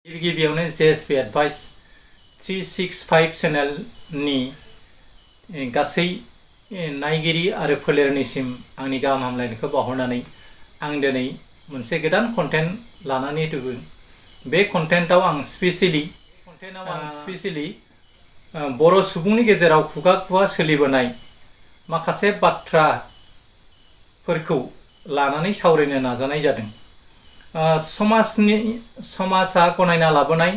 गिबियावनो JSP advice 365 चेनेलनि गासै नायगिरि आरो फोलेरनिसिम आंनि गाहाम हामलायनायखौ बावहरनानै आं दिनै मोनसे गोदान कन्टेन्ट लानानै फैदों। बे कन्टेन्टआव आं स्पेसियेलि बर' सुबुंनि गेजेराव खुगा खुगा सोलिबोनाय माखासे बाथ्राफोरखौ लानानै सावरायनो नाजानाय जादों। समाजा गनायना लाबोनाय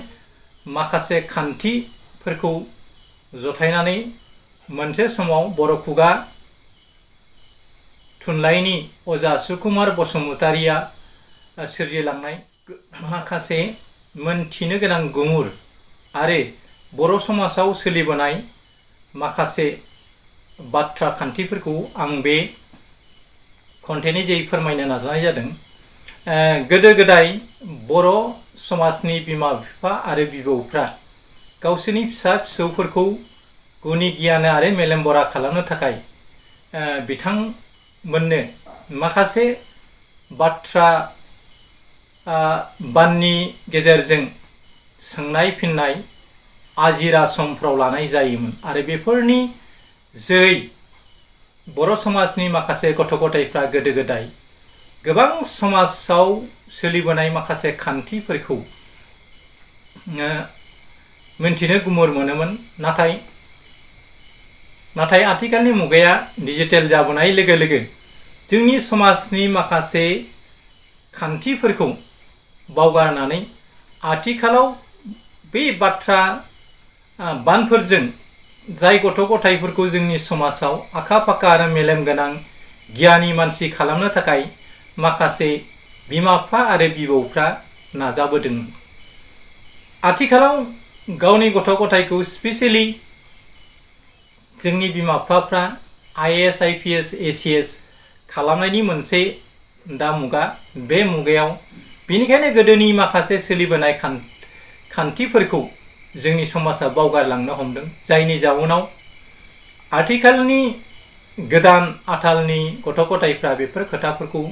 माखासे खान्थिफोरखौ जथायनानै मोनसे समाव बर' खुगा थुनलाइनि अजा सुकुमार बसुमतारिया सोरजिलांनाय माखासे मोनथिनो गोनां गुमुर आरो बर' समाजाव सोलिबोनाय माखासे बाथ्रा खान्थिफोरखौ आं बे कन्टेन्टनि जोहै फोरमायनो नाजानाय जादों। गोदो गोदाय बर' समाजनि बिमा बिफा आरो बिबौफ्रा गावसोरनि फिसा फिसौफोरखौ गुनि गियान आरो मेलेम बरा खालामनो थाखाय बिथांमोननो माखासे बाथ्रा बाननि गेजेरजों सोंनाय फिननाय आजिरा समफ्राव लानाय जायोमोन आरो बेफोरनि जोहै बर' समाजनि माखासे गथ' गथायफ्रा गोदो गोदाय गोबां समाजाव सोलिबोनाय माखासे खान्थिफोरखौ मिन्थिनो गुमुर मोनोमोन। नाथाय आथिखालनि मुगाया डिजिटेल जाबोनाय लोगो लोगो जोंनि समाजनि माखासे खान्थिफोरखौ बावगारनानै आथिखालाव बे बाथ्रा बानफोरजों जाय गथ' गथायफोरखौ जोंनि समाजाव आखा फाखा आरो मेलेम गोनां गियानि मानसि खालामनो थाखाय माखासे बिमा बिफा आरो बिबौफ्रा नाजाबोदों। आथिखालाव गावनि गथ' गथायखौ स्पेसियेलि जोंनि बिमा बिफाफ्रा IAS IPS ACS खालामनायनि मोनसे दा मुगा। बे मुगायाव बेनिखायनो गोदोनि माखासे सोलिबोनाय खान्थिफोरखौ जोंनि समाजा बावगारलांनो हमदों, जायनि जाउनाव आथिखालनि गोदान आथालनि गथ' गथायफ्रा बेफोर खोथाफोरखौ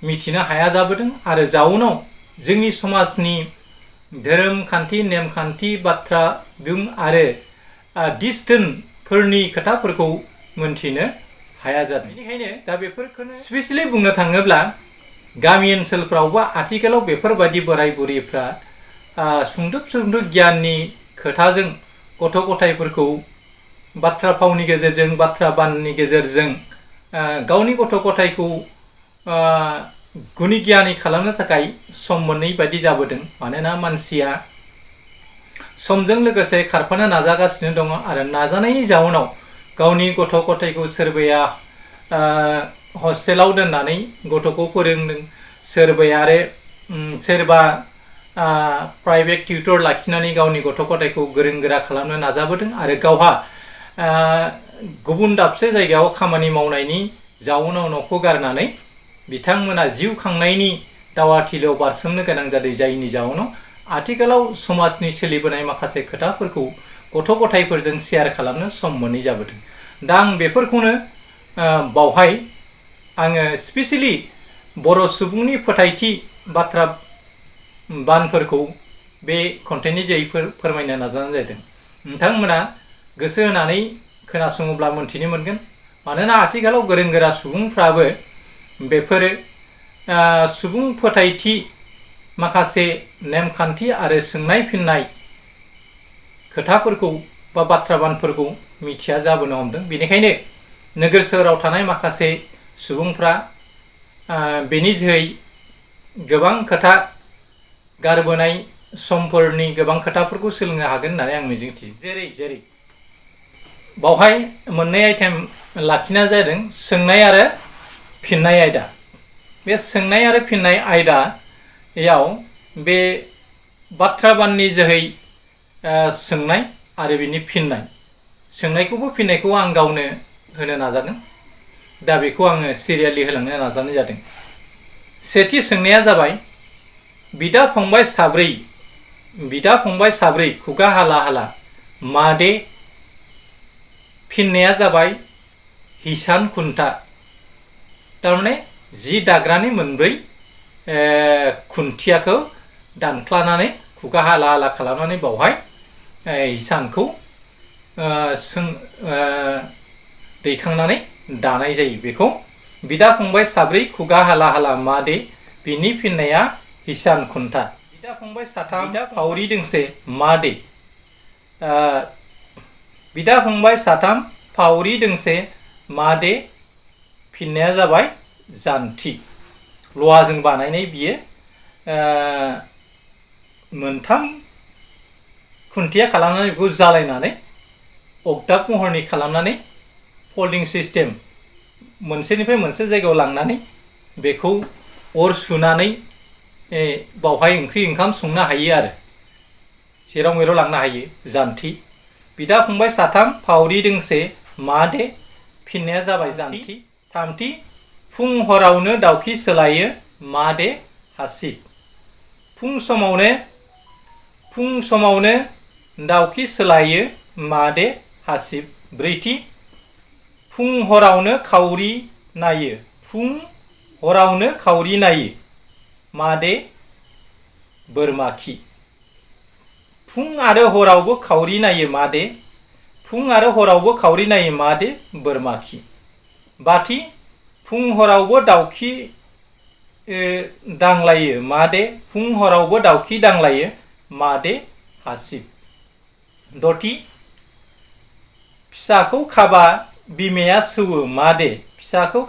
मिथिनो हाया जाबोदों आरो जाउनाव जोंनि समाजनि धोरोम खान्थि नेमखान्थि बाथ्रा बुं आरो डिस्टेन्सफोरनि खोथाफोरखौ मोनथिनो हाया जादों। बेनिखायनो दा बेफोरखौनो स्पेसियेलि बुंनो थाङोब्ला गामि ओनसोलफ्रावबो आथिखालाव बेफोरबायदि बोराय बुरैफ्रा सुंदुब गियाननि खोथाजों गथ' गथायफोरखौ बाथ्रा फावनि गेजेरजों बाथ्रा बाननि गेजेरजों गावनि गथ' गथायखौ गुनि गियानि खालामनो थाखाय सम मोनै बायदि जाबोदों। मानोना मानसिया समजों लोगोसे खारफानो नाजागासिनो दङ आरो नाजानायनि जाउनाव गावनि गथ' गथायखौ सोरबाया हस्टेलाव दोननानै गथ'खौ फोरोंदों, सोरबाया आरो सोरबा प्राइभेट टिउटर लाखिनानै गावनि गथ' गथायखौ गोरों गोरा खालामनो नाजाबोदों आरो गावहा गुबुन दाबसे जायगायाव खामानि मावनायनि जाउनाव न'खौ गारनानै बिथांमोना जिउ खांनायनि दावाथिलियाव बारसोमनो गोनां जादों, जायनि जाउनाव आथिखालाव समाजनि सोलिबोनाय माखासे खोथाफोरखौ गथ' गथायफोरजों शेयार खालामनो सम मोनै जाबोदों। दा आं बेफोरखौनो बावहाय आङो स्पेसियेलि बर' सुबुंनि फोथायथि बाथ्रा बानफोरखौ बे कन्टेन्टनि जोहै फोरमायनो नाजानाय जादों। नोंथांमोना गोसो होनानै खोनासङोब्ला मोन्थिनो मोनगोन। मानोना आथिखालाव गोरों गोरा सुबुंफ्राबो बेफोरो सुबुं फोथायथि माखासे नेमखान्थि आरो सोंनाय फिननाय खोथाफोरखौ बा बाथ्रा बानफोरखौ मिथिया जाबोनो हमदों। बेनिखायनो नोगोर सोहोराव थानाय माखासे सुबुंफ्रा बेनि जोहै गोबां खोथा गारबोनाय समफोरनि गोबां खोथाफोरखौ सोलोंनो हागोन होननानै आं मिजिंथियो। जेरै बावहाय मोननै आइटेम लाखिनाय जादों, सोंनाय आरो फिननाय आयदा। बे सोंनाय आरो फिननाय आयदायाव बे बाथ्रा बाननि जोहै सोंनाय आरो बिनि फिननाय, सोंनायखौबो फिननायखौ आं गावनो होनो नाजादों। दा बेखौ आङो सिरियालि होलांनो नाजानाय जादों। सेथि सोंनाया जाबाय, बिदा फंबाय साब्रै खुगा हाला हाला मादे? फिननाया जाबाय हिसान खुन्था। थारमाने जि दाग्रानि मोनब्रै खुन्थियाखौ दानख्लानानै खुगा हाला हाला खालामनानै बावहाय हिसानखौ दैखांनानै दानाय जायो। बेखौ बिदा फंबाय साब्रै खुगा हाला हाला मादे बिनि फिननाया हिसान खुन्था। बिदा फंबाय साथाम फावरि दोंसे मादे बिदा फंबाय साथाम फावरि दोंसे मादे फिननाया जाबाय जान्थि। लहाजों बानायनाय बियो मोनथाम खुन्थिया खालामनानै बेखौ जालायनानै अगदाब महरनि खालामनानै फोल्डिं सिस्टेम मोनसेनिफ्राय मोनसे जायगायाव लांनानै बेखौ अर सुनानै बावहाय ओंख्रि ओंखाम संनो हायो आरो जेराव मेराव लांनो हायो जान्थि। बिदा फंबाय साथाम फावरि दोंसे मादे फिननाया जाबाय जान्थि। थामथि फुं हरावनो दाउखि सोलायो मादे हासिब। फुं समावनो दाउखि सोलायो मादे हासिब। ब्रैथि फुं हरावनो खावरि नायो। फुं हरावनो खावरि नायो मादे बोरमा खि। फुं आरो हरावबो खावरि नायो मादे फुं आरो हरावबो खावरि नायो मादे बोरमा खि। बाथि फुं हरावबो दाउखि दांलायो मादे फुं हरावबो दाउखि दांलायो मादे हासिब। दथि फिसाखौ खाबा बिमाया सौवो मादे फिसाखौ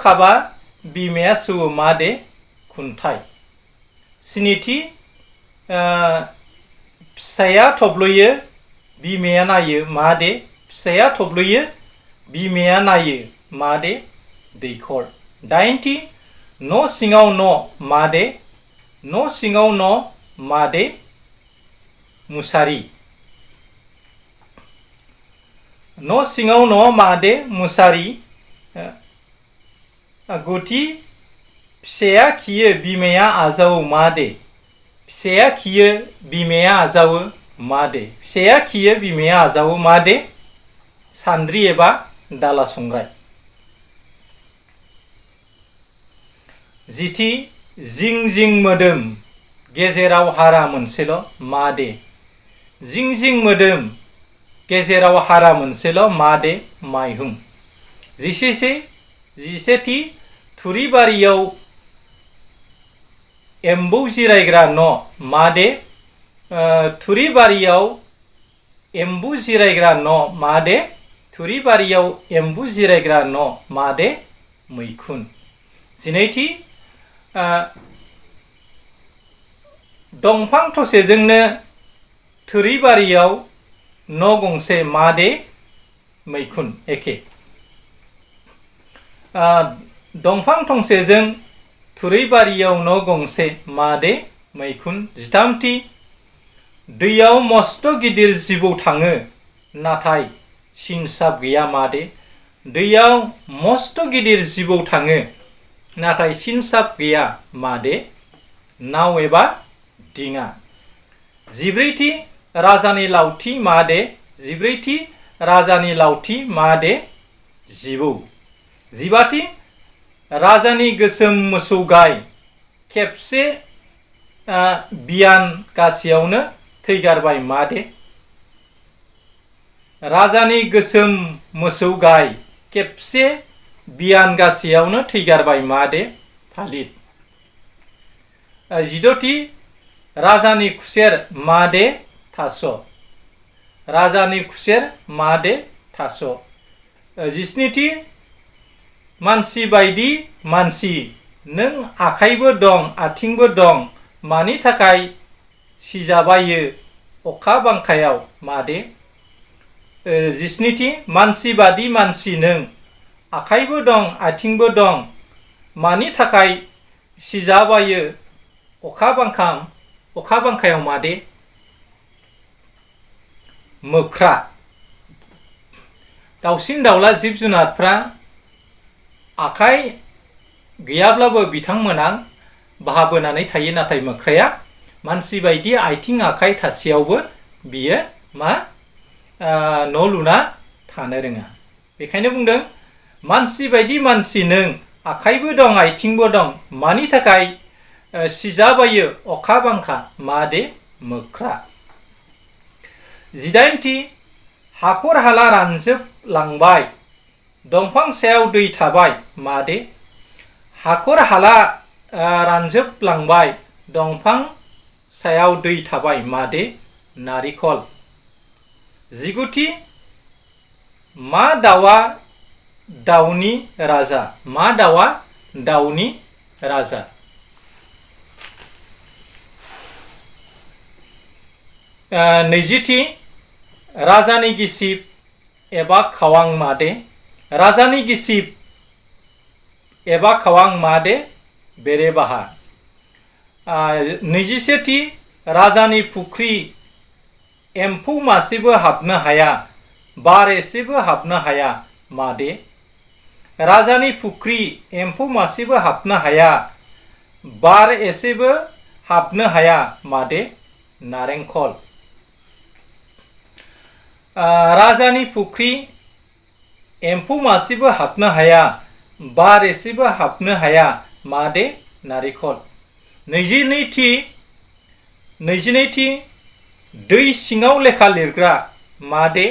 खाबा बिमाया सौवो मादे खुन्थाइ। स्निथि फिसाया थब्लयो बिमाया नायो मादे फिसाया थब्लयो बिमाया नायो मादे दैखर। दाइनथि न' सिङाव न' मादे न' सिङाव न' मादे मुसारि। न' सिङाव न' मादे मुसारि। गुथि फिसाया खियो बिमाया आजावो मादे फिसाया खियो बिमाया आजावो मादे फिसाया खियो बिमाया आजावो मादे सान्द्रि एबा दाला संग्राय। जिथि जिं जिं मोदोम गेजेराव हारा मोनसेल' मादे जिं जिं मोदोम गेजेराव हारा मोनसेल' मादे माइहुं। जिसेथि थुरिबारियाव एम्बौ जिरायग्रा न' मादे थुरिबारियाव एम्बु जिरायग्रा न' मादे थुरिबारियाव एम्बु जिरायग्रा न' मादे मैखुन। जिनैथि दंफां थसेजोंनो थुरिबारियाव न' गंसे मादे मैखुन एखे। दंफां थंसेजों थुरिबारियाव न' गंसे मादे मैखुन। जिथामथि दैयाव मस्त गिदिर जिबौ थाङो नाथाय सिनसाब गैया मादे दैयाव मस्त गिदिर जिबौ थाङो नाथाय सिनसाब गैया मादे नाव एबा दिङा। जिब्रैथि राजानि लावथि मादे जिब्रैथि राजानि लावथि मादे जिबौ। जिबाथि राजानि गोसोम मोसौ गाय खेबसे बियान गासेयावनो थैगारबाय मादे राजानि गोसोम मोसौ गाय खेबसे बियान गासेयावनो थैगारबाय मादे थालिर। जिद'थि राजानि खुसेर मादे थास' राजानि खुसेर मादे थास'। जिस्निथि मानसि बायदि मानसि नों आखाइबो दं आथिंबो दं मानि थाखाय सिजाबायो अखा बांखायाव मादे। जिस्निथि मानसि बादि मानसि नों आखाइबो दं आथिंबो दं मानि थाखाय सिजाबायो अखा बांखायाव मादे मोख्रा। दाउसिन दाउला जिब जुनारफ्रा आखाइ गैयाब्लाबो बिथांमोना बाहाबोनानै थायो नाथाय मोख्राया मानसि बायदि आथिं आखाइ थासेयावबो बियो न' लुना थानो रोङा। बेखायनो बुंदों मानसि बायदि मानसि नों आखाइबो दं आथिंबो दं मानि थाखाय सिजाबायो अखा बांखा मादे मोख्रा। 18थि हाखर हाला रानजोबलांबाय दंफां सायाव दै थाबाय मादे। हाखर हाला रानजोबलांबाय दंफां सायाव दै थाबाय मादे नारिखल। 19थि मा दाउआ दाउनि राजा मा दाउआ दाउनि राजा। 20थि राजानि गिसिब एबा खावां मादे। राजानि गिसिब एबा खावां मादे बेरेबाहा। 21थि राजानि फुख्रि एम्फौ मासेबो हाबनो हाया बार एसेबो हाबनो हाया मादे। राजानि फुख्रि एम्फौ मासेबो हाबनो हाया बार एसेबो हाबनो हाया मादे नारेंखल। राजानि फुख्रि एम्फौ मासेबो हाबनो हाया बार एसेबो हाबनो हाया मादे नारेंखल। 22थि दै सिङाव लेखा लिरग्रा मादे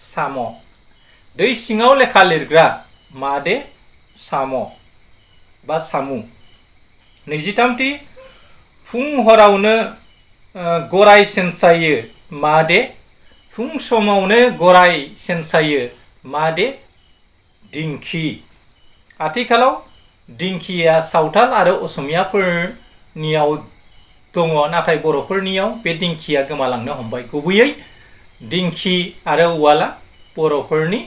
साम'। दै सिङाव लेखा लिरग्रा मादे साम' बा सामु। 23थि फुं हरावनो गराय सेनसायो मादे। फुं समावनो गराय सेनसायो मादे दिंखि। आथिखालाव दिंखिया सावथाल आरो असमियाफोरनियाव दङ नाथाय बर'फोरनियाव बे दिंखिया गोमालांनो हमबाय। गुबैयै दिंखि आरो उवाला बर'फोरनि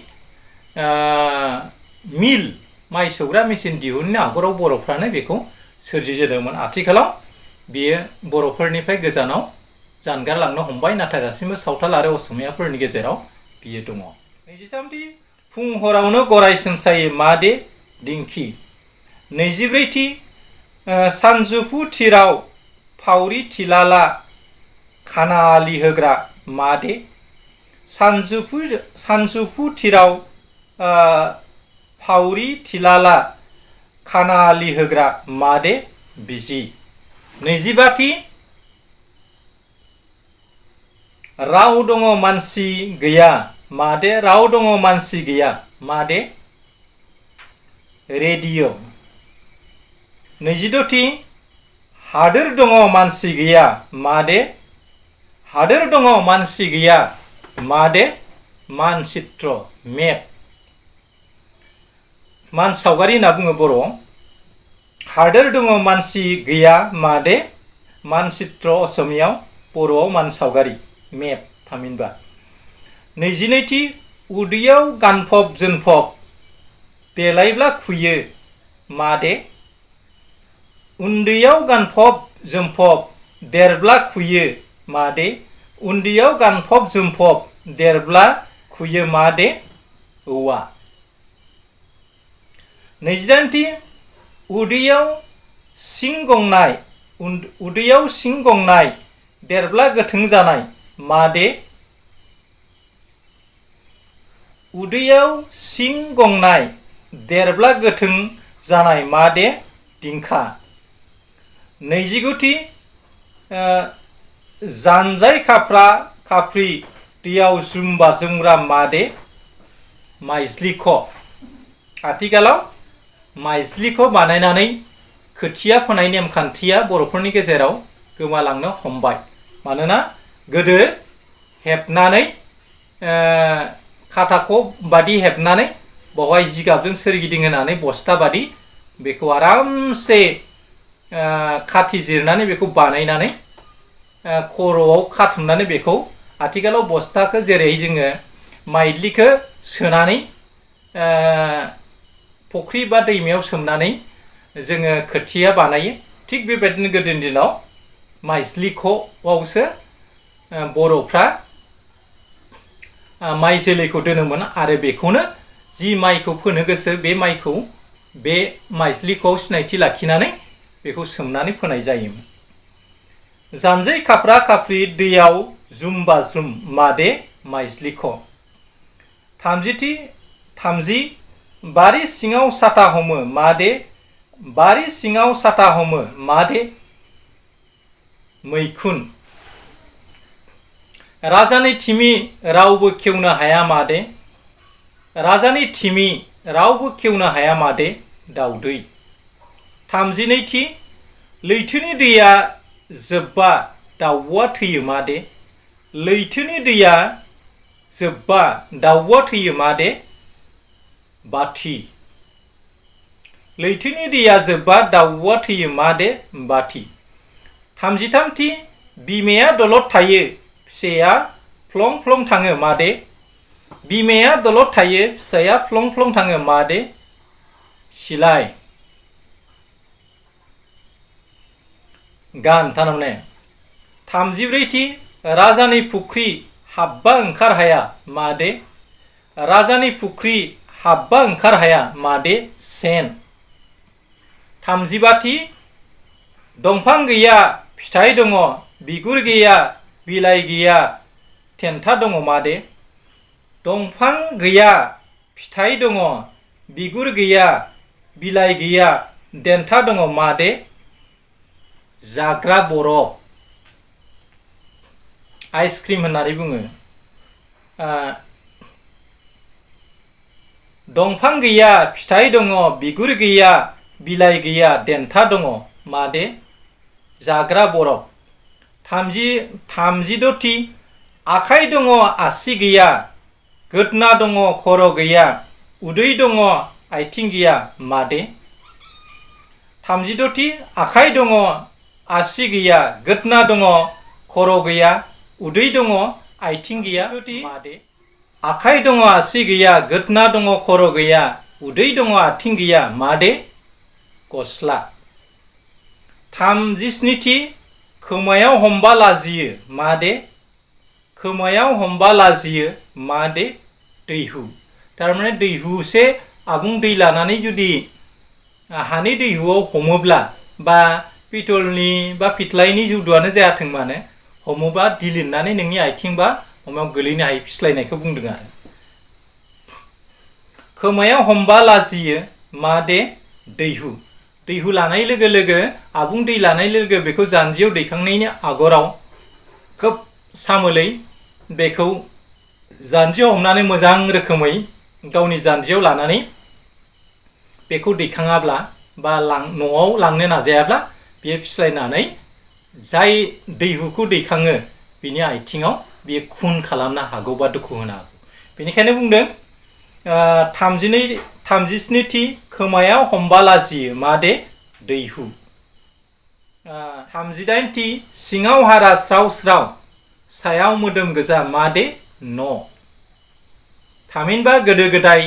मिल माइ सौग्रा मेचिन दिहुननो आगोलाव बर'फ्रानो बेखौ सोरजिजेनदोंमोन। आथिखालाव बियो बर'फोरनिफ्राय गोजानाव जानगारलांनो हमबाय नाथाय दासिमबो सावथाल आरो असमियाफोरनि गेजेराव बियो दङ। 23थि फुं हरावनो गराय सेनसायो मादे दिंखि। 24थि सानजौफु थिराव फावरि थिलाला खाना आलि होग्रा मादे। सानजौफु थिराव फावरि थिलाला खाना आलि होग्रा मादे बिजि। 25थि राव दङ मानसि गैया मादे। राव दङ मानसि गैया मादे रेडिअ'। 26थि हादोर दङ मानसि गैया मादे। हादोर दङ मानसि गैया मादे मानचित्र मेप। मान सावगारि होनना बुङो बर'आव। हादोर दङ मानसि गैया मादे मानचित्र असमियाव बर'आव मान सावगारि मेप थामहिनबा। 22थि उदैयाव गानफब जोनफब देलायब्ला खुयो मादे। उन्दैयाव गानफब जोमफब देरब्ला खुयो मादे। उन्दैयाव गानफब जोमफब देरब्ला खुयो मादे औवा। 28थि उदैयाव सिं गंनाय देरब्ला गोथों जानाय मादे। उदैयाव सिं गंनाय देरब्ला गोथों जानाय मादे दिंखा। 29थि जानजाय खाफ्रा खाफ्रि दैयाव जुम बाज्रुमग्रा मादे माइज्लिख'। आथिखालाव माइज्लिख' बानायनानै खोथिया फोनाय नेमखान्थिया बर'फोरनि गेजेराव गोमालांनो हमबाय। मानोना गोदो हेबनानै खाथाख' बादि हेबनानै बावहाय जिगाबजों सोरगिदिं होनानै बस्ता बादि बेखौ आरामसे खाथि जिरनानै बेखौ बानायनानै खर'आव खाथुमनानै बेखौ आथिखालाव बस्ताखौ जेरै जोङो माइज्लिखौ सोनानै फुख्रि बा दैमायाव सोमनानै जोङो खोथिया बानायो थिग बेबायदिनो गोदोनि दिनाव माइज्लिख'आवसो बर'फ्रा माइ जोलैखौ दोनोमोन आरो बेखौनो जि माइखौ फोनो गोसो बे माइखौ बे माइज्लिख'आव सिनायथि लाखिनानै बेखौ सोमनानै फोनाय जायोमोन। जानजाय खाफ्रा खाफ्रि दैयाव जुम बाज्रुम मादे माइज्लिख'। 30 बारि सिङाव साथा हमो मादे बारि सिङाव साथा हमो मादे मैखुन राजानि थिमि रावबो खेवनो हाया मादे राजानि थिमि रावबो खेवनो हाया मादे दाउदै 32थि लैथोनि दैया जोब्बा दाउआ थैयो मादे लैथोनि दैया जोब्बा दाउआ थैयो मादे बाथि लैथोनि दैया जोब्बा दाउआ थैयो मादे बाथि 33थि बिमाया दलद थायो फिसाया फ्लं फ्लं थाङो मादे बिमाया दलद थायो फिसाया फ्लं फ्लं थाङो मादे सिलाय गान थारमाने 34थि राजानि फुख्रि हाब्बा ओंखार हाया मादे राजानि फुख्रि हाब्बा ओंखार हाया मादे सेन 35थि दंफां गैया फिथाइ दङ बिगुर गैया बिलाइ गैया थेन्था दङ मादे दंफां गैया फिथाइ दङ बिगुर गैया बिलाइ गैया देन्था दङ मादे जाग्रा बरफ आइसक्रिम होननानै बुङो दंफां गैया फिथाइ दङ बिगुर गैया बिलाइ गैया देन्था दङ मादे जाग्रा बरफ 36थि आखाइ दङ आसि गैया गोदना दङ खर' गैया उदै दङ आथिं गैया मादे 36थि आखाइ दङ आसि गैया गोदना दङ खर' गैया उदै दङ आथिं गैया मादे आखाइ दङ आसि गैया गोदना दङ खर' गैया उदै दङ आथिं गैया मादे गस्ला 37थि खोमायाव हमबा लाजियो मादे खोमायाव हमबा लाजियो मादे दैहु थारमाने दैहुसे आबुं दै लानानै जुदि हानि दैहुआव हमोब्ला बा पितलनि बा फिथलाइनि जुदुआनो जायाथों मानो हमोब्ला दिलिननानै नोंनि आथिं बा हमायाव गोलैनो हायो फिस्लायनायखौ बुंदों आरो खोमायाव हमबा लाजियो मादे दैहु दैहु लानाय लोगो लोगो आबुं दै लानाय लोगो बेखौ जानजियाव दैखांनायनि आगराव खोब सामोलै बेखौ जानजियाव हमनानै मोजां रोखोमै गावनि जानजियाव लानानै बेखौ दैखाङाब्ला बा न'आव लांनो नाजायाब्ला बियो फिस्लायनानै जाय दैहुखौ दैखाङो बिनि आथिङाव बियो खुन खालामनो हागौ बा दुखु होनो हागौ बेनिखायनो बुंदों 37थि खोमायाव हमबा लाजियो मादे दैहु 38थि सिङाव हारा स्राव स्राव सायाव मोदोम गोजा मादे न' थामहिनबा गोदो गोदाय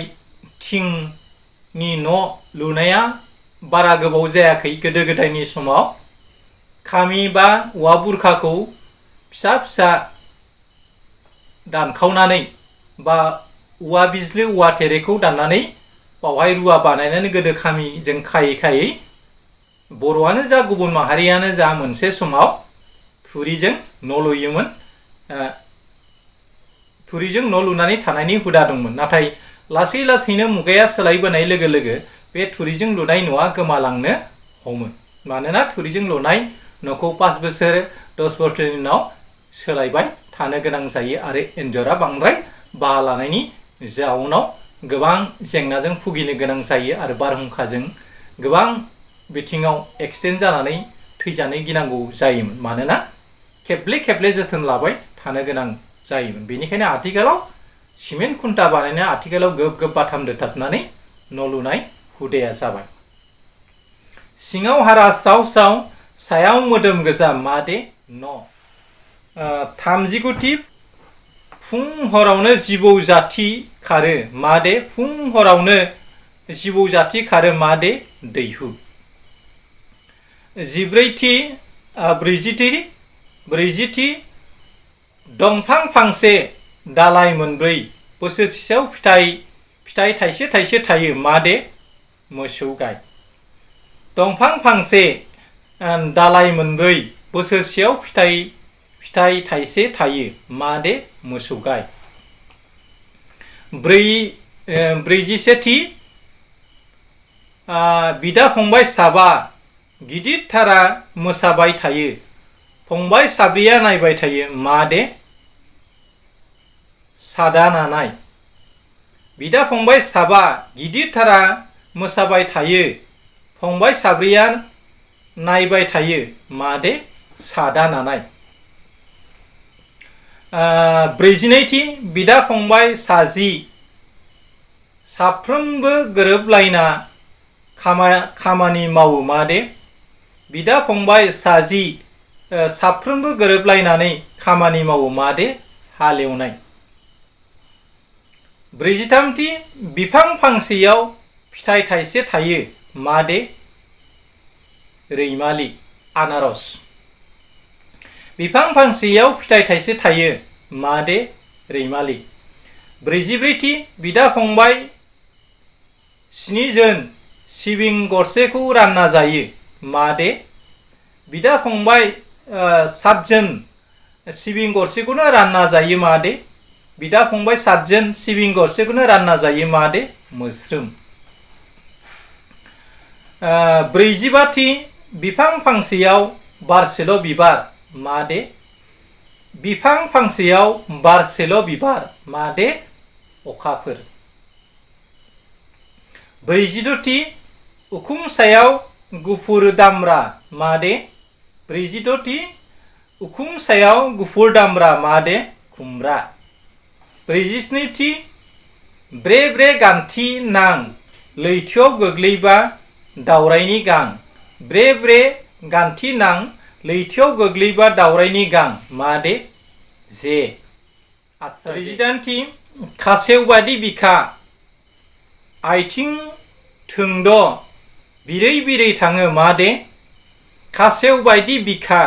थिंनि न' लुनाया बारा गोबाव जायाखै गोदो गोदायनि समाव खामि बा औवा बुरखाखौ फिसा फिसा दानखावनानै बा औवा बिज्लो औवा थेरेखौ दाननानै बावहाय रुवा बानायनानै गोदो खामिजों खायै खायै बर'आनो जा गुबुन माहारियानो जा मोनसे समाव थुरिजों न' लुयोमोन थुरिजों न' लुनानै थानायनि हुदा दंमोन नाथाय लासै लासैनो मुगाया सोलायबोनाय लोगो लोगो बे थुरिजों लुनाय न'आ गोमालांनो हमो मानोना थुरिजों लुनाय न'खौ 5 बोसोर 10 बोसोरनि उनाव सोलायबाय थानो गोनां जायो आरो एन्जरा बांद्राय बाहा लानायनि जाउनाव गोबां जेंनाजों भुगिनो गोनां जायो आरो बारहुंखाजों गोबां बिथिङाव एक्सिडेन्ट जानानै थैजानो गिनांगौ जायोमोन मानोना खेबले खेबले जोथोन लाबाय थानो गोनां जायोमोन बेनिखायनो आथिखालाव सिमेन्ट खुन्टा बानायनाया आथिखालाव गोब गोब बाथाम दोथाबनानै न' लुनाय हुदाया जाबाय सिङाव हारा स्राव स्राव सायाव मोदोम गोजा मादे न' 39थि फुं हरावनो जिबौ जाथि खारो मादे फुं हरावनो जिबौ जाथि खारो मादे दैहु 40थि दंफां फांसे दालाय मोनब्रै बोसोरसेयाव फिथाइ थाइसे थाइसे थायो मादे मोसौ गाय दंफां फांसे दालाय मोनब्रै बोसोरसेयाव फिथाइ थाइसे थायो मादे मोसौ गाय 41थि बिदा फंबाय साबा गिदिरथारा मोसाबाय थायो फंबाय साब्रैया नायबाय थायो मादे सादा नानाय बिदा फंबाय साबा गिदिरथारा मोसाबाय थायो फंबाय साब्रैया नायबाय थायो मादे सादा नानाय ब्रैजिनैथि बिदा फंबाय साजि साफ्रोमबो गोरोबलायना खामानि मावो मादे बिदा फंबाय साजि साफ्रोमबो गोरोबलायनानै खामानि मावो मादे हालेवनाय ब्रैजिथामथि बिफां फांसेयाव फिथाइ थाइसे थायो मादे रैमालि आनारस बिफां फांसेयाव फिथाइ थाइसे थायो मादे रैमालि ब्रैजिब्रैथि बिदा फंबाय 7 जन सिबिं गरसेखौ रानना जायो मादे बिदा फंबाय 7 जन सिबिं गरसेखौनो रानना जायो मादे बिदा फंबाय 7 जन सिबिं गरसेखौनो रानना जायो मादे मोस्रोम ब्रैजिबाथि बिफां फांसेयाव बारसेल' बिबार मादे बिफां फांसेयाव बारसेल' बिबार मादे अखाफोर ब्रैजिद'थि उखुम सायाव गुफुर दामब्रा मादे ब्रैजिद'थि उखुम सायाव गुफुर दामब्रा मादे खुमब्रा ब्रैजिस्निथि ब्रे ब्रे गान्थि नां लैथोआव गोग्लैबा दावरायनि गां ब्रे ब्रे गान्थि नां लैथोआव गोग्लैबा दावरायनि गां मादे जे ब्रैजिदाइनथि खासेव बादि बिखा आथिं थोंद' बिरै बिरै थाङो मादे खासेव बायदि बिखा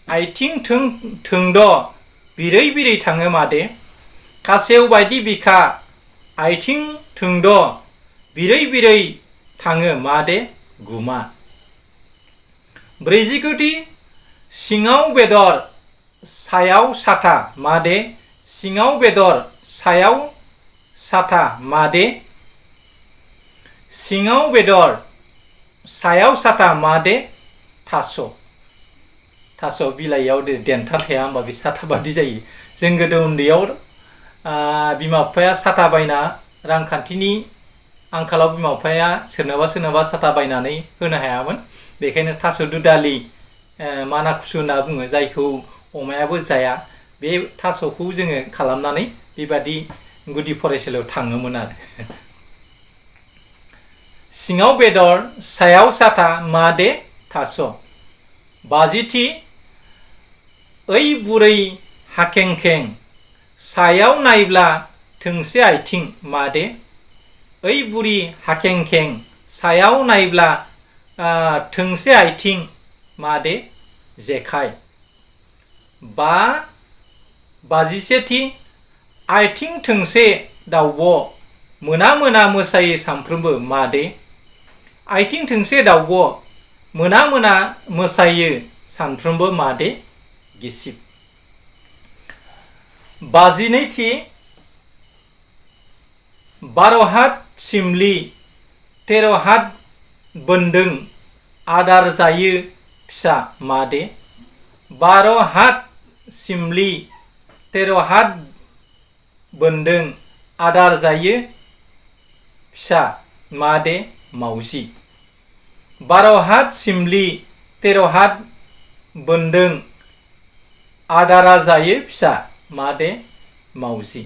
आथिं थोंद' बिरै बिरै थाङो मादे खासेव बायदि बिखा आथिं थोंद' बिरै बिरै थाङो मादे गुमा ब्रैजिगुथि सिङाव बेदर सायाव साथा मादे सिङाव बेदर सायाव साथा मादे सिङाव बेदर सायाव साथा मादे थास' बिलाइयाव देन्था थाया होमबा बे साथा बादि जायो जों गोदो उन्दैयाव बिमा बिफाया साथा बायना रांखान्थिनि आंखालाव बिमा बिफाया सोरनोबा साथा बायनानै होनो हायामोन बेखायनो थास' दुदालि माना खुसु होनना बुङो जायखौ अमायाबो जाया बे थास'खौ जोङो खालामनानै बेबादि गुदि फरायसालियाव थाङोमोन आरो सिङाव बेदर सायाव साथा मादे थास' बाजिथि ओइ बुरै हाखेंखें सायाव नायब्ला थोंसे आथिं मादे ओइ बुरि हाखेंखें सायाव नायब्ला थोंसे आथिं मादे जेखाइ बाजिसेथि आथिं थोंसे दाउब' मोना मोना मोसायो सानफ्रोमबो मादे आथिं थोंसे दाउब' मोना मोना मोसायो सानफ्रोमबो मादे गिसिब बाजिनैथि 12 हात सिमलि 13 हात बोन्दों आदार जायो फिसा मादे 12 हात सिमलि 13 हात बोन्दों आदार जायो फिसा मादे मावजि 12 हात सिमलि 13 हात बोन्दों आदारा जायो फिसा मादे मावजि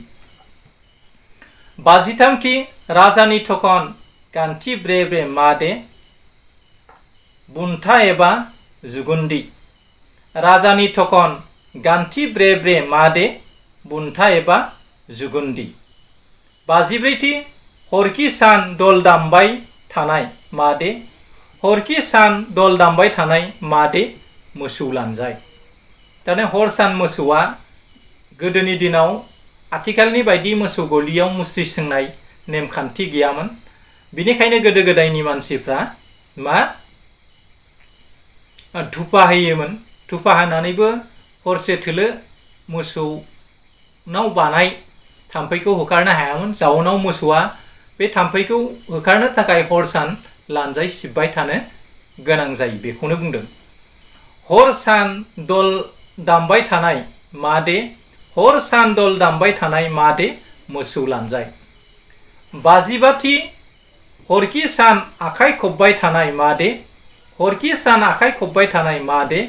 बाजिथामथि राजानि थखन गान्थि ब्रे ब्रे मादे बुन्था एबा जुगुन्दी राजानि थखन गान्थि ब्रे ब्रे मादे बुन्था एबा जुगुन्दी बाजिब्रैथि हरखि सान दल दामबाय थानाय मादे हरखि सान दल दामबाय थानाय मादे मोसौ लानजाय दाने हर सान मोसौआ गोदोनि दिनाव आथिखालनि बायदि मोसौ गलियाव मुस्रि सोंनाय नेमखान्थि गैयामोन बिनिखायनो गोदो गोदायनि मानसिफ्रा धुपा होयोमोन धुपा होनानैबो हरसे थोलो मोसौनाव बानाय थाम्फैखौ होखारनो हायामोन जाउनाव मोसौआ बे थाम्फैखौ होखारनो थाखाय हर सान लानजाय सिबबाय थानो गोनां जायो बेखौनो बुंदों। हर सान दल दामबाय थानाय मादे हर सान दल दामबाय थानाय मादे मोसौ लानजाय। बाजिबाथि हरखि सान आखाइ खब्बाय थानाय मादे हरखि सान आखाइ खब्बाय थानाय मादे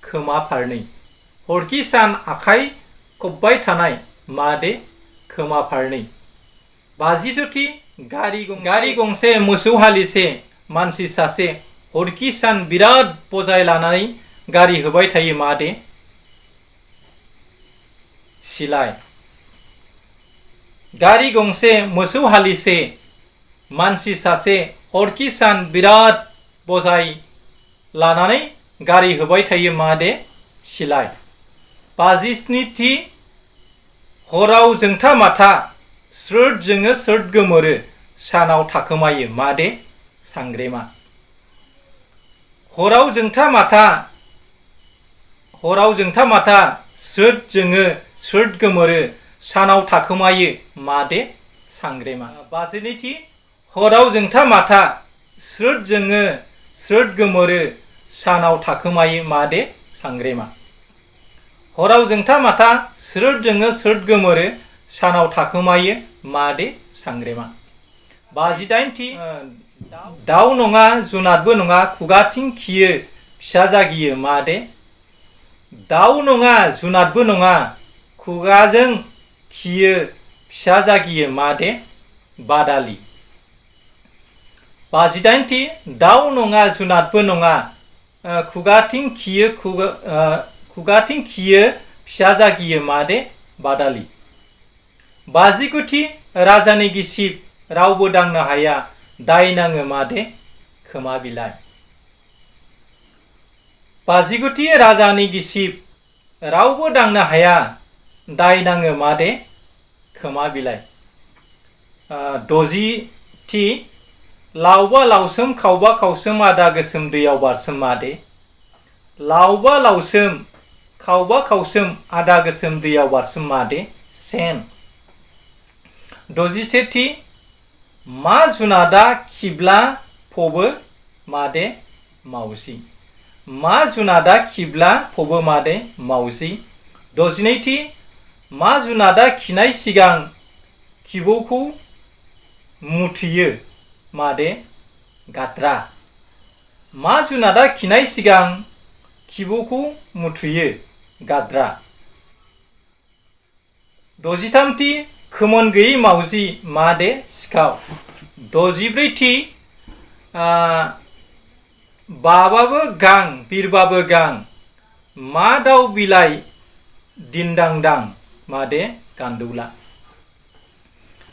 खोमा फारनै। हरखि सान आखाइ खब्बाय थानाय मादे खोमा फारनै। बाजिद'थि गारि गंसे मोसौ हालिसे मानसि सासे हरखि सान बिराद बजाय लानानै गारि होबाय थायो मादे सिलाय। गारि गंसे मोसौ हालिसे मानसि सासे हरखि सान बिराद बजाय लानानै गारि होबाय थायो मादे सिलाय। बाजिस्निथि हराव जोंथा माथा स्रोद जोङो स्रोद गोमोरो सानाव थाखोमायो मादे सांग्रेमा। हराव जोंथा माथा स्रोद जोङो स्रोद गोमोरो सानाव थाखोमायो मादे सांग्रेमा। बाजिनैथि हराव जोंथा माथा स्रोद जोङो स्रोद गोमोरो सानाव थाखोमायो मादे सांग्रेमा। हराव जोंथा माथा स्रोद जोङो स्रोद गोमोरो सानाव थाखोमायो मादे सांग्रेमा। बाजिदाइनथि दाउ नङा जुनादबो नङा खुगाथिं खियो फिसा जागियो मादे दाउ नङा जुनादबो नङा खुगाजों खियो फिसा जागियो मादे बादालि। बाजिदाइनथि दाउ नङा जुनादबो नङा खुगाथिं खियो फिसा जागियो मादे बादालि। बाजिगुथि राजानि गिसिब रावबो दांनो हाया दाय नाङो मादे खोमा बिलाइ। बाजिगुथि राजानि गिसिब रावबो दांनो हाया दाय नाङो मादे खोमा बिलाइ। द'जिथि लावबा लावसोम खावबा खावसोम आदा गोसोम दैयाव बारसोम मादे लावबा लावसोम खावबा खावसोम आदा गोसोम दैयाव बारसोम मादे सेन। द'जिसेथि मा जुनादा खिब्ला फबो मादे मावजि मा जुनादा खिब्ला फबो मादे मावजि। द'जिनैथि मा जुनादा खिनाय सिगां खिबौखौ मुथियो मादे गाद्रा मा जुनादा खिनाय सिगां खिबौखौ मुथियो गाद्रा। द'जिथामथि खोमोन गैयै मावजि मादे सिखाव। द'जिब्रैथि बाबाबो गां बिरबाबो गां मा दाउ बिलाइ दिन्दांदां मादे गान्दौला।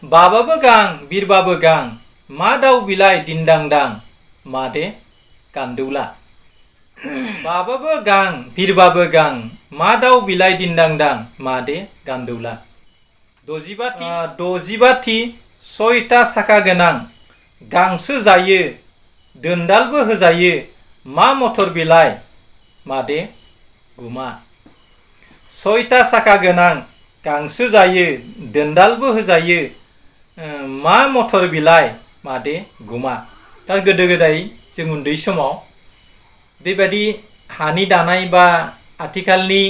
बाबाबो गां बिरबाबो गां मा दाउ बिलाइ दिन्दांदां मादे गान्दौला। बाबाबो गां बिरबाबो गां मा दाउ बिलाइ दिन्दांदां मादे गान्दौला। द'जिबाथि सयथा साखा गोनां गांसो जायो दोन्दालबो होजायो मा मटर बिलाइ मादे गुमा। सयथा साखा गोनां गांसो जायो दोन्दालबो होजायो मा मटर बिलाइ मादे गुमा। दा गोदो गोदाय जों उन्दै समाव बेबायदि हानि दानाय बा आथिखालनि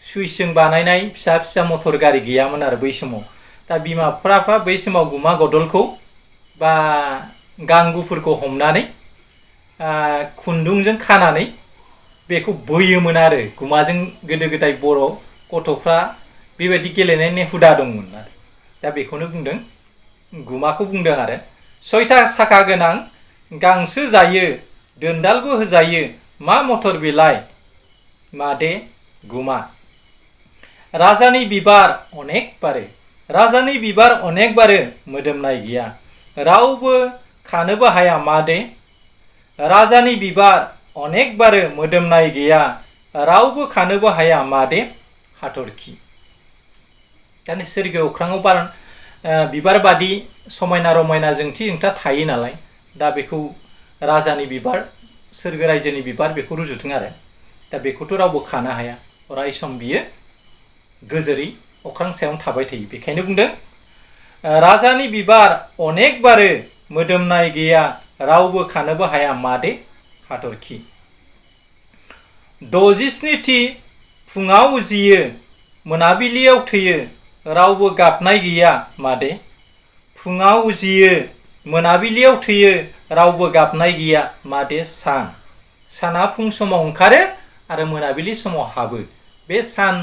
सुइसजों बानायनाय फिसा फिसा मटर गारि गैयामोन आरो बै समाव। दा बिमा बिफाफ्रा बै समाव गुमा गदलखौ बा गां गुफुरखौ हमनानै खुन्दुंजों खानानै बेखौ बोयोमोन आरो गुमाजों गोदो गोदाय बर' गथ'फ्रा बेबायदि गेलेनायनि हुदा दंमोन आरो दा बेखौनो बुंदों गुमाखौ बुंदों आरो। सयथा साखा गोनां गांसो जायो दोन्दालबो होजायो मा मटर बिलाइ मादे गुमा। राजानि बिबार अनेक बारो राजानि बिबार अनेक बारो मोदोमनाय गैया रावबो खानोबो हाया मादे राजानि बिबार अनेक बारो मोदोमनाय गैया रावबो खानोबो हाया मादे हाथरखि। दानि सोरगो अख्राङाव बिबार बादि समायना रमायना जोंथि जोंथा थायो नालाय दा बेखौ राजानि बिबार सोरगो रायजोनि बिबार बेखौ रुजुथों आरो दा बेखौथ' रावबो खानो हाया अराय सम बियो गोजोरै अख्रां सायावनो थाबाय थायो। बेखायनो बुंदों राजानि बिबार अनेक बारो मोदोमनाय गैया रावबो खानोबो हाया मादे हाथरखि 67थि फुङाव उजियो मोनाबिलियाव थैयो रावबो गाबनाय गैया मादे फुङाव उजियो मोनाबिलियाव थैयो रावबो गाबनाय गैया मादे साना फुं समाव ओंखारो आरो मोनाबिलि समाव हाबो बे सान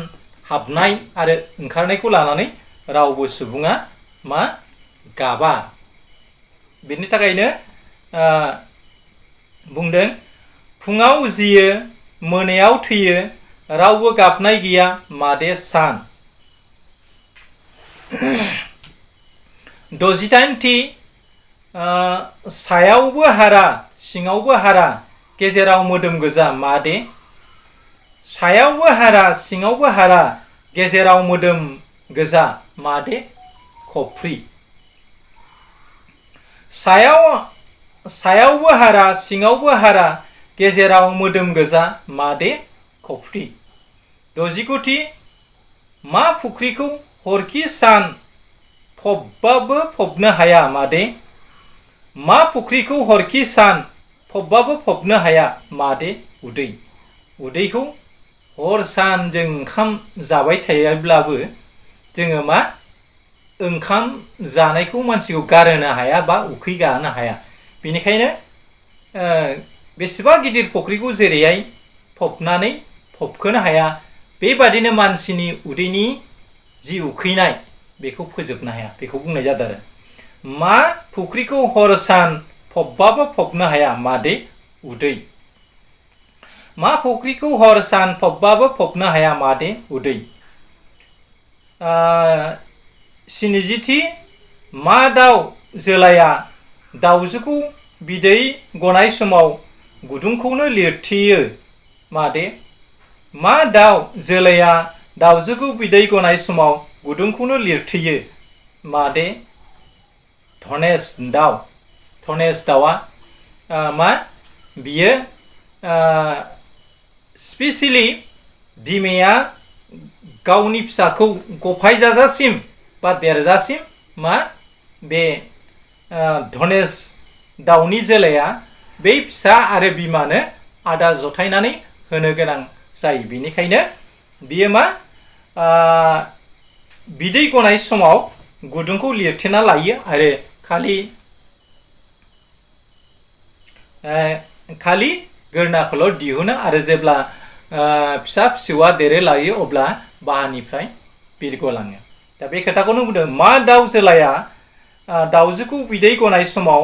हाबनाय आरो ओंखारनायखौ लानानै रावबो सुबुङा मा गाबा बेनि थाखायनो बुंदों फुङाव उजियो मोनायाव थैयो रावबो गाबनाय गैया मादे सान 68थि सायावबो हारा सिङावबो हारा गेजेराव मोदोम गोजा मादे सायावबो हारा सिङावबो हारा गेजेराव मोदोम गोजा मादे खफ्रि सायावबो हारा सिङावबो हारा गेजेराव मोदोम गोजा मादे खफ्रि 69थि मा फुख्रिखौ हरखि सान फबबाबो फबनो हाया मादे मा फुख्रिखौ हरखि सान फबबाबो फबनो हाया मादे उदैखौ हर सान जों ओंखाम जाबाय थायोब्लाबो जोङो मा ओंखाम जानायखौ मानसिखौ गारहोनो हाया बा उखै गानो हाया बेनिखायनो बेसेबा गिदिर फुख्रिखौ जेरैहाय फबनानै फबखोनो हाया बेबादिनो मानसिनि उदैनि जि उखैनाय बेखौ फोजोबनो हाया बेखौ बुंनाय जादों आरो मा फुख्रिखौ हर सान फबबाबो फबनो हाया मादे उदै मा फुख्रिखौ हर सान फबबाबो फबनो हाया मादे उदै 70थि मा दाउ जोलाया दाउजोखौ बिदै गनाय समाव गुदुंखौनो लिरथेयो मादे मा दाउ जोलाया दाउजोखौ बिदै गनाय समाव गुदुंखौनो लिरथेयो मादे धनेश दाउआ मा बियो स्पेसियेलि बिमाया गावनि फिसाखौ गफाय जाजासिम बा देरजासिम मा बे धनेश दाउनि जोलाया बै फिसा आरो बिमानो आदार जथायनानै होनो गोनां जायो बेनिखायनो बियो मा बिदै गनाय समाव गुदुंखौ लिरथेना लायो आरो खालि गोरनाखौल' दिहुनो आरो जेब्ला फिसा फिसौआ देरो लायो अब्ला बाहानिफ्राय बिरगलाङो दा बे खोथाखौनो बुंदों मा दाउ जोलाया दाउजोखौ बिदै गनाय समाव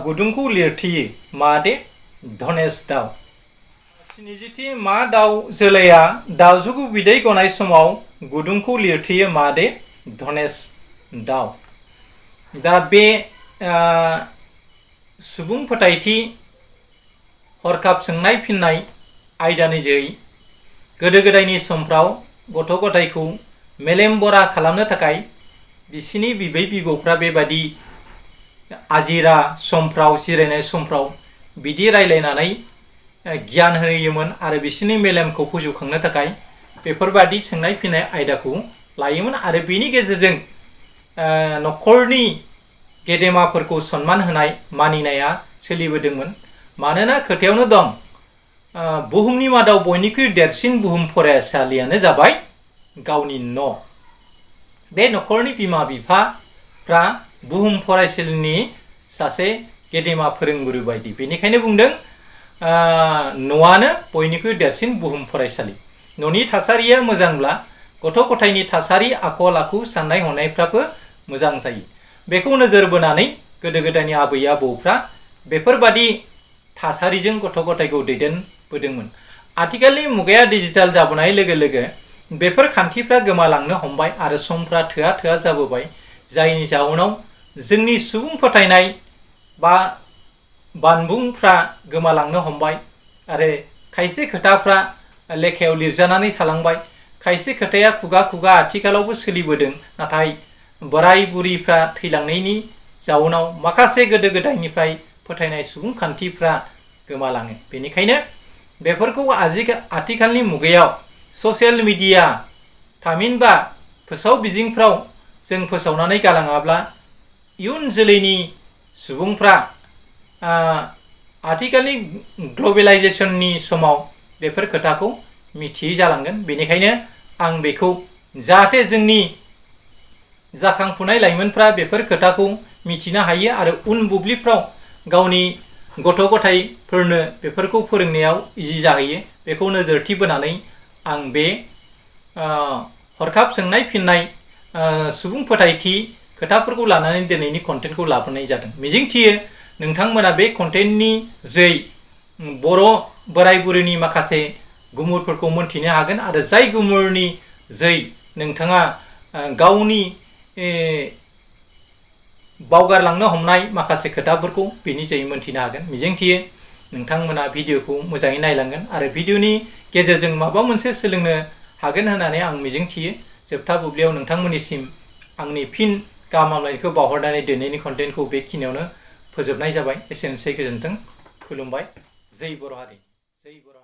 गुदुंखौ लिरथेयो मादे धनेश दाउ 70थि मा दाउ जोलाया दाउजोखौ बिदै गनाय समाव गुदुंखौ लिरथेयो मादे धनेश दाउ दा बे सुबुं फोथायथि हरखाब सोंनाय फिननाय आयदानि जोहै गोदो गोदायनि समफ्राव गथ' गथायखौ मेलेम बरा खालामनो थाखाय बिसिनि बिबै बिबौफ्रा बेबादि आजिरा समफ्राव जिरायनाय समफ्राव बिदि रायलायनानै गियान होयोमोन आरो बिसिनि मेलेमखौ फोजौखांनो थाखाय बेफोरबादि सोंनाय फिननाय आयदाखौ लायोमोन आरो बेनि गेजेरजों न'खरनि गेदेमाफोरखौ सनमान होनाय मानिनाया सोलिबोदोंमोन मानोना खोथायावनो दं बुहुमनि मादाव बयनिख्रुइ देरसिन बुहुम फरायसालियानो जाबाय गावनि न' बे न'खरनि बिमा बिफाफ्रा बुहुम फरायसालिनि सासे गेदेमा फोरोंगुरु बायदि बेनिखायनो बुंदों न'आनो बयनिख्रुइ देरसिन बुहुम फरायसालि न'नि थासारिया मोजांब्ला गथ' गथायनि थासारि आखल आखु साननाय हनायफ्राबो मोजां जायो बेखौ नोजोर बोनानै गोदो गोदायनि आबै आबौफ्रा बेफोरबादि थासारिजों गथ' गथायखौ दैदेनबोदोंमोन आथिखालनि मुगाया डिजिटेल जाबोनाय लोगो लोगो बेफोर खान्थिफ्रा गोमालांनो हमबाय आरो समफ्रा थोआ जाबोबाय जायनि जाउनाव जोंनि सुबुं फोथायनाय बा बानबुंफ्रा गोमालांनो हमबाय आरो खायसे खोथाफ्रा लेखायाव लिरजानानै थालांबाय खायसे खोथाया खुगा खुगा आथिखालावबो सोलिबोदों नाथाय बोराय बुरिफ्रा थैलांनायनि जाउनाव माखासे गोदो गोदायनिफ्राय फोथायनाय सुबुंखान्थिफ्रा गोमालाङो बेनिखायनो बेफोरखौ आथिखालनि मुगायाव ससियेल मिडिया थामहिनबा फोसाव बिजिंफ्राव जों फोसावनानै गालाङाब्ला इयुन जोलैनि सुबुंफ्रा आथिखालनि ग्लबेलाइजेसननि समाव बेफोर खोथाखौ मिथियै जालांगोन। बेनिखायनो आं बेखौ जाहाथे जोंनि जाखांफुनाय लाइमोनफ्रा बेफोर खोथाखौ मिथिनो हायो आरो उन बुब्लिफ्राव गावनि गथ' गथायफोरनो बेफोरखौ फोरोंनायाव इजि जाहैयो, बेखौ नोजोरथि बोनानै आं बे हरखाब सोंनाय फिननाय सुबुं फोथायथि खोथाफोरखौ लानानै दिनैनि कन्टेन्टखौ लाबोनाय जादों। मिजिंथियो नोंथांमोना बे कन्टेन्टनि जै बर' बोराय बुरैनि माखासे गुमुरफोरखौ मोनथिनो हागोन आरो जाय गुमुरनि जै नोंथाङा गावनि बावगारलांनो हमनाय माखासे खोथाफोरखौ बेनि जै मोनथिनो हागोन। मिजिंथियो नोंथांमोना भिडिअखौ मोजाङै नायलांगोन आरो भिडिअनि गेजेरजों माबा मोनसे सोलोंनो हागोन होननानै आं मिजिंथियो। जोबथा बुब्लियाव नोंथांमोननिसिम आंनि फिन गाहाम हामलायनायखौ बावहरनानै दिनैनि कन्टेन्टखौ बेखिनियावनो फोजोबनाय जाबाय। एसेनोसै, गोजोन्थों, खुलुमबाय। जै बर' हारि, जै बर' हारि।